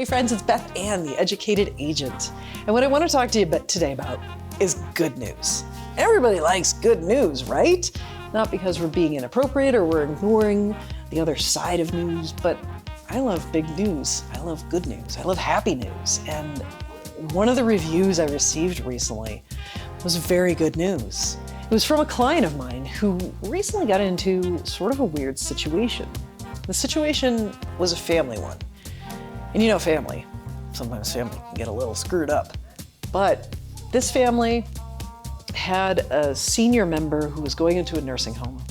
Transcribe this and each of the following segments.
Hey friends, it's Beth Ann, the Educated Agent. And what I want to talk to you today about is good news. Everybody likes good news, right? Not because we're being inappropriate or we're ignoring the other side of news, but I love big news. I love good news. I love happy news. And one of the reviews I received recently was very good news. It was from a client of mine who recently got into sort of a weird situation. The situation was a family one. And you know family. Sometimes family can get a little screwed up. But this family had a senior member who was going into a nursing home.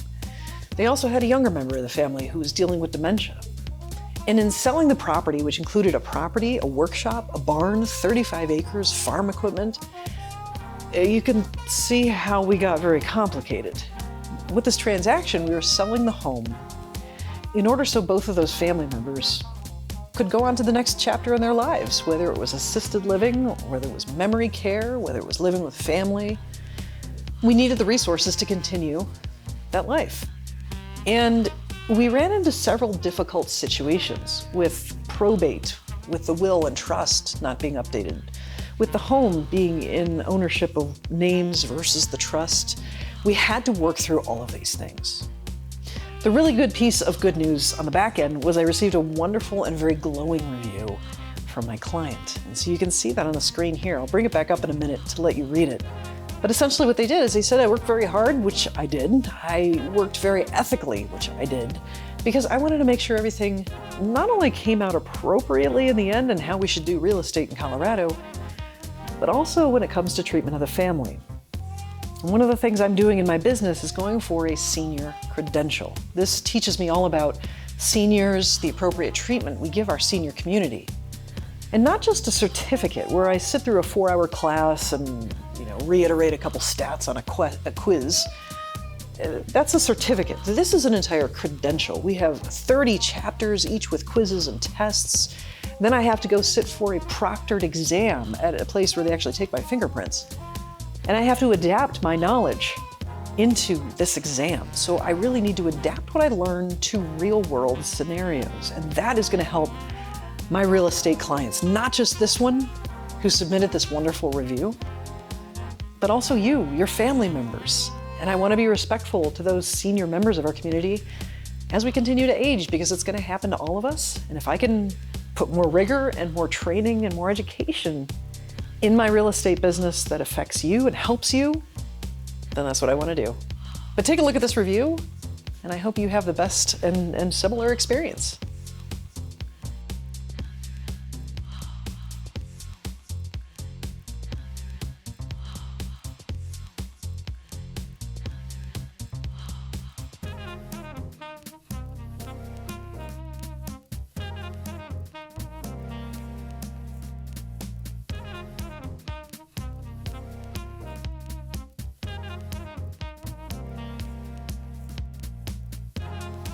They also had a younger member of the family who was dealing with dementia. And in selling the property, which included a property, a workshop, a barn, 35 acres, farm equipment, you can see how we got very complicated. With this transaction, we were selling the home in order so both of those family members could go on to the next chapter in their lives, whether it was assisted living, whether it was memory care, whether it was living with family. We needed the resources to continue that life. And we ran into several difficult situations with probate, with the will and trust not being updated, with the home being in ownership of names versus the trust. We had to work through all of these things. The really good piece of good news on the back end was I received a wonderful and very glowing review from my client. And so you can see that on the screen here. I'll bring it back up in a minute to let you read it. But essentially what they did is they said I worked very hard, which I did. I worked very ethically, which I did, because I wanted to make sure everything not only came out appropriately in the end and how we should do real estate in Colorado, but also when it comes to treatment of the family. And one of the things I'm doing in my business is going for a senior credential. This teaches me all about seniors, the appropriate treatment we give our senior community. And not just a certificate where I sit through a 4-hour class and reiterate a couple stats on a quiz. That's a certificate. This is an entire credential. We have 30 chapters, each with quizzes and tests. Then I have to go sit for a proctored exam at a place where they actually take my fingerprints. And I have to adapt my knowledge into this exam. So I really need to adapt what I learn to real world scenarios. And that is going to help my real estate clients, not just this one who submitted this wonderful review, but also you, your family members. And I want to be respectful to those senior members of our community as we continue to age, because it's going to happen to all of us. And if I can put more rigor and more training and more education in my real estate business that affects you and helps you, then that's what I want to do. But take a look at this review, and I hope you have the best and similar experience.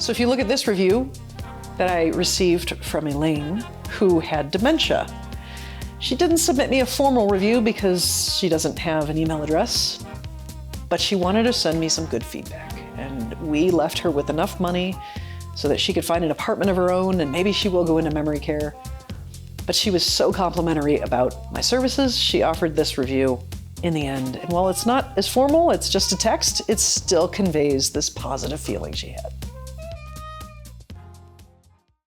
So if you look at this review that I received from Elaine, who had dementia, she didn't submit me a formal review because she doesn't have an email address, but she wanted to send me some good feedback. And we left her with enough money so that she could find an apartment of her own, and maybe she will go into memory care. But she was so complimentary about my services, she offered this review in the end. And while it's not as formal, it's just a text, it still conveys this positive feeling she had.